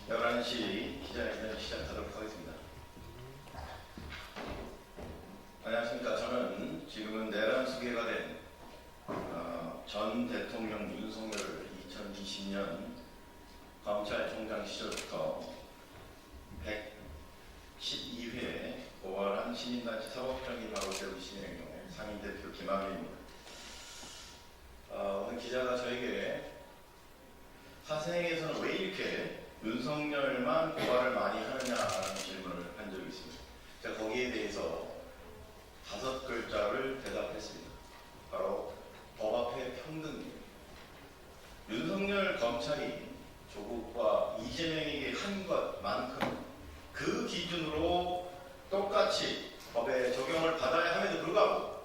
11시 기자회견 시작하도록 하겠습니다. 안녕하십니까. 저는 지금은 내란 수계가 된 전 대통령 윤석열을 2020년 검찰총장 시절부터 112회 고발한 시민단체 사법정의 바로 세우기 진행의 상임대표 김학의입니다. 오늘 기자가 저에게 사생에서는 왜 이렇게 윤석열만 고발을 많이 하느냐라는 질문을 한 적이 있습니다. 제가 거기에 대해서 5글자를 대답했습니다. 바로 법 앞에 평등입니다. 윤석열 검찰이 조국과 이재명에게 한 것만큼 그 기준으로 똑같이 법에 적용을 받아야 함에도 불구하고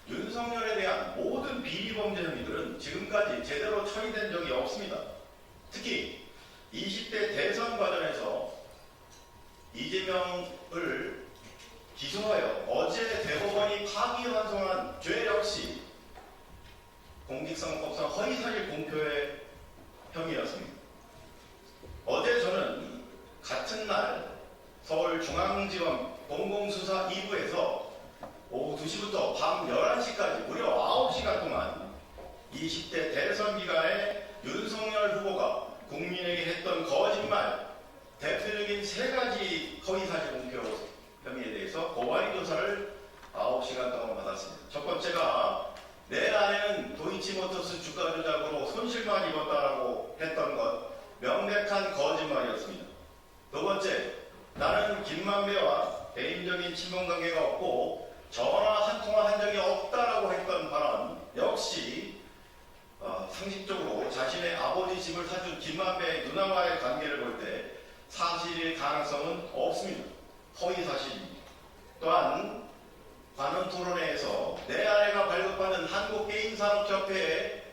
윤석열에 대한 모든 비리범죄 혐의들은 지금까지 제대로 처리된 적이 없습니다. 특히 20대 대선 과정에서 이재명을 기소하여 어제 대법원이 파기환송한 죄 역시 공직선거법상 허위사실 공표의 혐의였습니다. 어제 저는 같은 날 서울중앙지검 공공수사 2부에서 오후 2시부터 밤 11시까지 무려 9시간 동안 20대 대선 기간에 윤석열 후보가 국민에게 했던 거짓말, 대표적인 3가지 허위사실 공표 혐의에 대해서 고발인 조사를 9시간 동안 받았습니다. 첫 번째가 내 아내는 도이치모터스 주가 조작으로 손실만 입었다라고 했던 것, 명백한 거짓말이었습니다. 두 번째, 나는 김만배와 개인적인 친분관계가 없고 전화 한 통화 한 적이 없다라고 했던 발언 역시 상식적으로 자신의 아버지 집을 사준 김만배의 누나와의 관계를 볼 때 사실일 가능성은 없습니다. 허위사실입니다. 또한 관훈 토론회에서 내 아내가 발급받은 한국게임산업협회의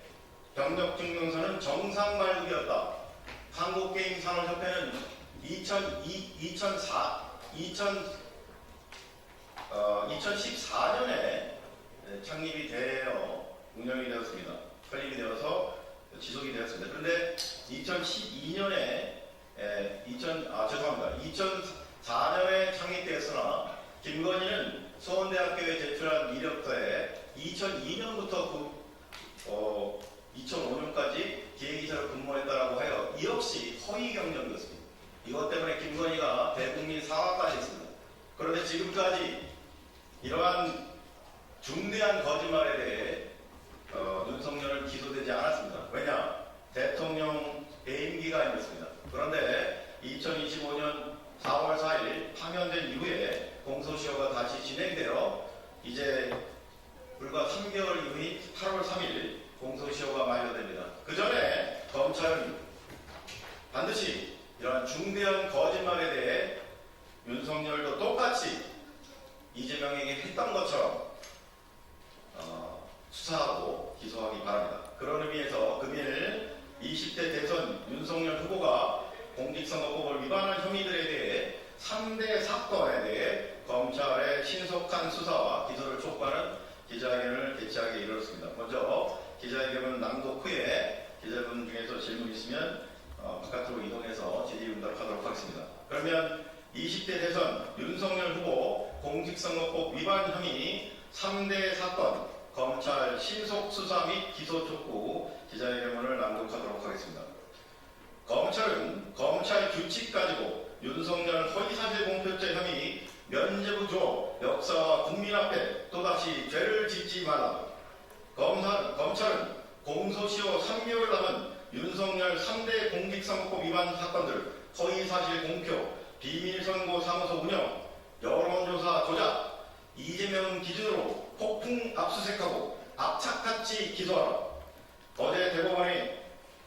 경력증명서는 정상 발급이었다. 한국게임산업협회는 2014년에 창립이 되어 운영이 되었습니다. 설립이 되어서 지속이 되었습니다. 그런데 2012년에 2004년에 창립되었으나 김건희는 수원대학교에 제출한 이력서에 2002년부터 2005년까지 기획이사로 근무했다라고 하여 이 역시 허위 경력이었습니다. 이것 때문에 김건희가 대국민 사과까지 했습니다. 그런데 지금까지 이러한 중대한 거짓말에 대해 윤석열은 기소되지 않았습니다. 왜냐? 대통령 해임 기간이었습니다. 그런데 2025년 4월 4일 파면된 이후에 공소시효가 다시 진행되어 이제 불과 3개월 이후인 8월 3일 공소시효가 만료됩니다. 그 전에 검찰은 반드시 이러한 중대한 거짓말에 대해 윤석열도 똑같이 이재명에게 했던 것처럼 수사하고 기소하기 바랍니다. 그런 의미에서 금일 20대 대선 윤석열 후보가 공직선거법을 위반한 혐의들에 대해 3대 사건에 대해 검찰의 신속한 수사와 기소를 촉구하는 기자회견을 개최하게 이르렀습니다. 먼저 기자회견은 낭독 후에 기자분 중에서 질문 있으면 바깥으로 이동해서 질의응답을 하도록 하겠습니다. 그러면 20대 대선 윤석열 후보 공직선거법 위반 혐의 3대 사건 검찰 신속 수사 및 기소 촉구 기자회견문을 낭독하도록 하겠습니다. 검찰은 검찰 규칙 가지고 윤석열 허위사실 공표죄 혐의 면죄부 역사와 국민 앞에 또다시 죄를 짓지 말라. 검찰은 공소시효 3개월 남은 윤석열 3대 공직선거법 위반 사건들 허위사실 공표, 비밀선고 사무소 운영, 여론조사 조작, 이재명 기준으로 폭풍 압수색하고 악착같이 기소하라. 어제 대법원이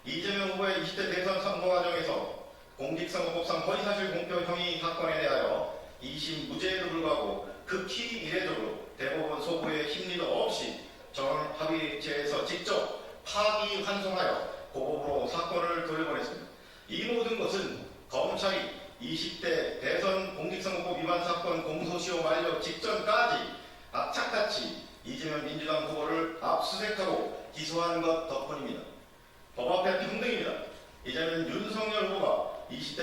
이재명 후보의 20대 대선 선거 과정에서 공직선거법상 허위사실 공표 혐의 사건에 대하여 2심 무죄에도 불구하고 극히 이례적으로 대법원 소부의 심리도 없이 전합의체에서 직접 파기환송하여 고법으로 사건을 돌려보냈습니다. 이 모든 것은 검찰이 20대 대선 공직선거법 위반 사건 공소시효 만료 직전까지 악착같이 이재명 민주당 후보를 압수색하고 기소한 것 덕분입니다. 법 앞에 평등입니다. 이제는 윤석열 후보가 20대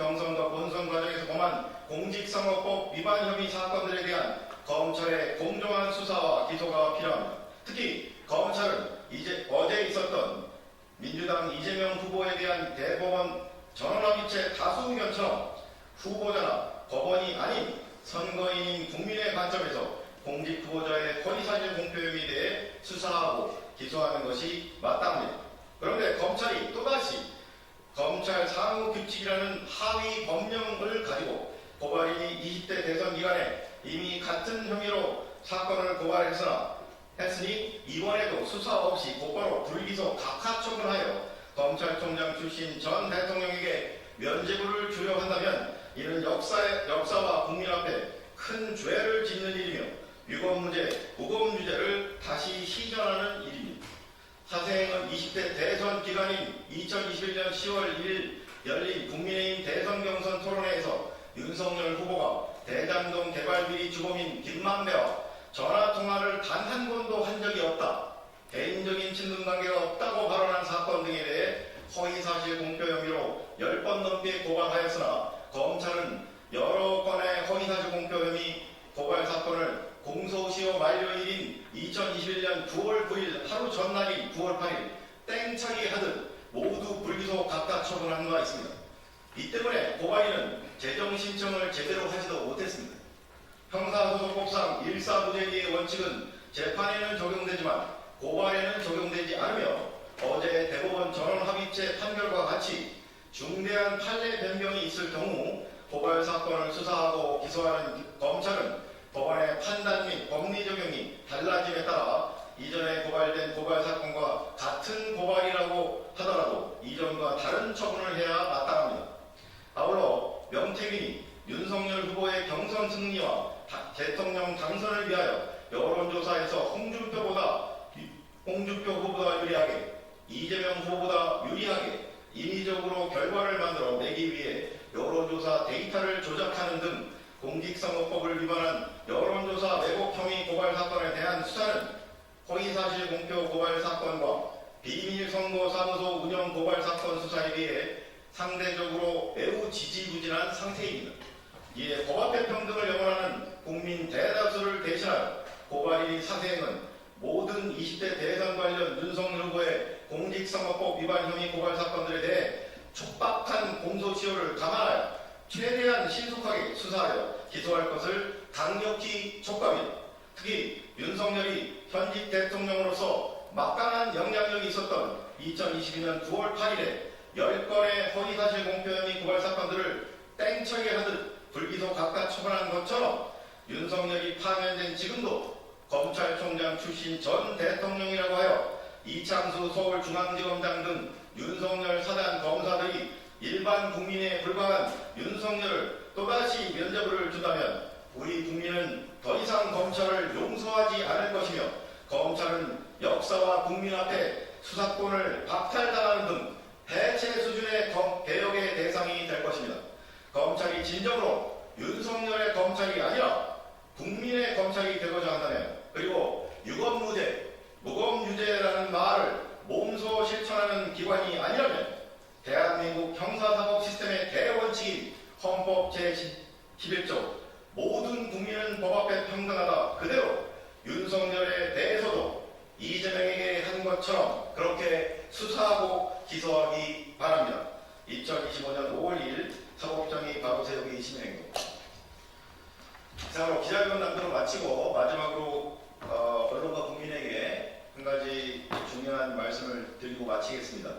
경선과 본선 과정에서 범한 공직선거법 위반 혐의 사건들에 대한 검찰의 공정한 수사와 기소가 필요합니다. 특히 검찰은 어제 있었던 민주당 이재명 후보에 대한 대법원 전원합의체 다수 의견처럼 후보자나 법원이 아닌 선거인인 국민의 관점에서 공직 후보자의 허위사실 공표 혐의에 대해 수사하고 기소하는 것이 마땅합니다. 그런데 검찰이 또다시 검찰 사무규칙이라는 하위 법령을 가지고 고발인이 20대 대선 기간에 이미 같은 혐의로 사건을 고발했으니 이번에도 수사 없이 곧바로 불기소 각하처분하여 검찰총장 출신 전 대통령에게 면죄부를 주려 한다면 이는 역사와 국민 앞에 큰 죄를 짓는 일이며 유검무죄, 무검유죄를 다시 시전하는 일입니다. 사생은 20대 대선 기간인 2021년 10월 1일 열린 국민의힘 대선 경선 토론회에서 윤석열 후보가 대장동 개발 비리 주범인 김만배와 전화통화를 단 한 번도 한 적이 없다, 개인적인 친분관계가 없다고 발언한 사건 등에 대해 허위사실 공표 혐의로 10번 넘게 고발하였으나 검찰은 여러 건의 허위사실 공표 혐의 고발 사건을 공소시효 만료일인 2021년 9월 9일 하루 전날인 9월 8일 땡처리 하듯 모두 불기소 각각 처분한 바 있습니다. 이 때문에 고발인은 재정 신청을 제대로 하지도 못했습니다. 형사소송법상 일사부재리의 원칙은 재판에는 적용되지만 고발에는 적용되지 않으며 어제 대법원 전원합의체 판결과 같이 중대한 판례 변경이 있을 경우 고발 사건을 수사하고 기소하는 검찰은 법원의 판단 및 법리 적용이 달라짐에 따라 이전에 고발된 고발 사건과 같은 고발이라고 하더라도 이전과 다른 처분을 해야 마땅합니다. 아울러 명태균이 윤석열 후보의 경선 승리와 대통령 당선을 위하여 여론조사에서 홍준표 후보보다 유리하게, 이재명 후보보다 유리하게 인위적으로 결과를 만들어 내기 위해 여론조사 데이터를 조작하는 등 공직선거법을 위반한 여론조사 왜곡 혐의 고발 사건에 대한 수사는 허위사실 공표 고발 사건과 비밀선거사무소 운영 고발 사건 수사에 비해 상대적으로 매우 지지부진한 상태입니다. 이에 법 앞의 평등을 영원하는 국민 대다수를 대신하여 고발인이 사생은 모든 20대 대선 관련 윤석열 후보의 공직선거법 위반 혐의 고발 사건들에 대해 촉박한 공소시효를 감안하여 최대한 신속하게 수사하여 기소할 것을 강력히 촉구합니다. 특히 윤석열이 현직 대통령으로서 막강한 영향력이 있었던 2022년 9월 8일에 10건의 허위사실 공표 혐의 고발 사건들을 땡처리하듯 불기소 각각 처분한 것처럼 윤석열이 파면된 지금도 검찰총장 출신 전 대통령이라고 하여 이창수 서울중앙지검장 등 윤석열 사단 검사들이 일반 국민에 불과한 윤석열을 또다시 면죄부를 준다면 우리 국민은 더 이상 검찰을 용서하지 않을 것이며 검찰은 역사와 국민 앞에 수사권을 박탈당하는 등 해체 수준의 개혁의 대상이 될 것입니다. 검찰이 진정으로 윤석열의 검찰이 아니라 국민의 검찰이 되고자 한다면, 그리고 유검무죄, 무검유죄라는 말을 몸소 실천하는 기관이 아니라면 대한민국 형사사법 시스템의 대원칙인 헌법 제11조 모든 국민은 법 앞에 평등하다 그대로 윤석열에 대해서도 이재명에게 한 것처럼 그렇게 수사하고 기소하기 바랍니다. 2025년 5월 2일 사법정의 바로 세우기 시민행동. 이상으로 기자회견 남도를 마치고 마지막으로 언론과 국민에게 한 가지 중요한 말씀을 드리고 마치겠습니다.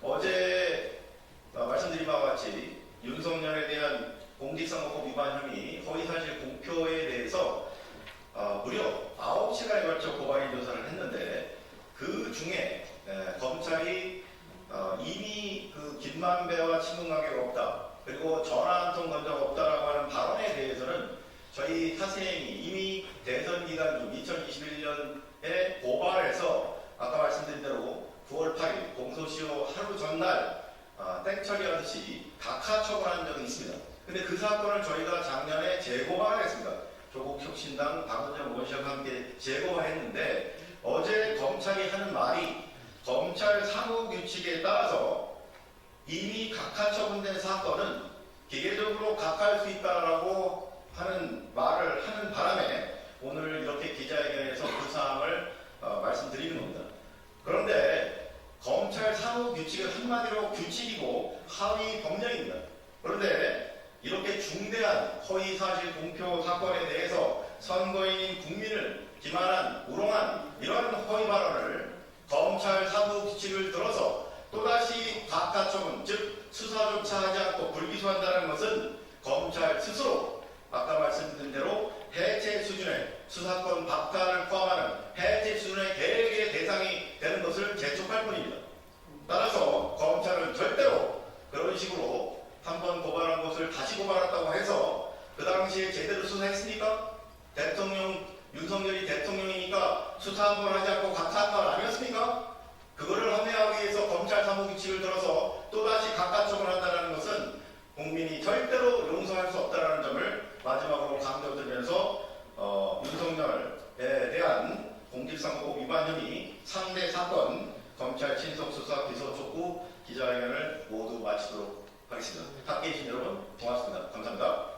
어제 말씀드린 바와 같이 윤석열에 대한 공직선거법 위반 혐의 허위사실 공표에 대해서 무려 9시간에 걸쳐 고발인 조사를 했는데 그 중에 검찰이 이미 그 김만배와 친분관계가 없다, 그리고 전화 한 통 건 적 없다라고 하는 발언에 대해서는 저희 타스행이 이미 대선 기간 중 2021년에 고발해서 아까 말씀드린 대로 9월 8일 공소시효 하루 전날 땡처리하듯이 각하 처분한 적이 있습니다. 근데 그 사건을 저희가 작년에 재고발을 했습니다. 조국혁신당 박은정 원시와 함께 재고발했는데 어제 검찰이 하는 말이 검찰 사무규칙에 따라서 이미 각하 처분된 사건은 기계적으로 각할 수 있다라고 하는 말을 하는 바람에 오늘 이렇게 기자회견에서 그 사항을 말씀드리는 겁니다. 그런데 검찰 사무규칙은 한마디로 규칙이고 하위 법령입니다. 그런데 이렇게 중대한 허위사실 공표 사건에 대해서 선거인인 국민을 기만한, 우롱한 이런 허위 발언을 검찰 사무규칙을 들어서 또다시 각하처분, 즉 수사조차 하지 않고 불기소한다는 것은 검찰 스스로 아까 말씀드린 대로 해체 수준의 수사권 박탈을 포함하는 해체 수준의 계획의 대상이 되는 것을 재촉할 뿐입니다. 따라서 검찰은 절대로 그런 식으로 한번 고발한 것을 다시 고발했다고 해서 그 당시에 제대로 수사했습니까? 대통령, 윤석열이 대통령이니까 수사 한 번 하지 않고 각하한 말 아니었습니까? 그거를 합리화하기 위해서 검찰 사무규칙을 들어서 또다시 각하처분한다는 것은 국민이 절대로 용서할 수 없다는 점을 마지막으로 강조드리면서 윤석열에 대한 공직선거법 위반 혐의 상대 사건 검찰 친속수사 기소 촉구 기자회견을 모두 마치도록 하겠습니다. 함께해 주신 여러분 고맙습니다. 감사합니다.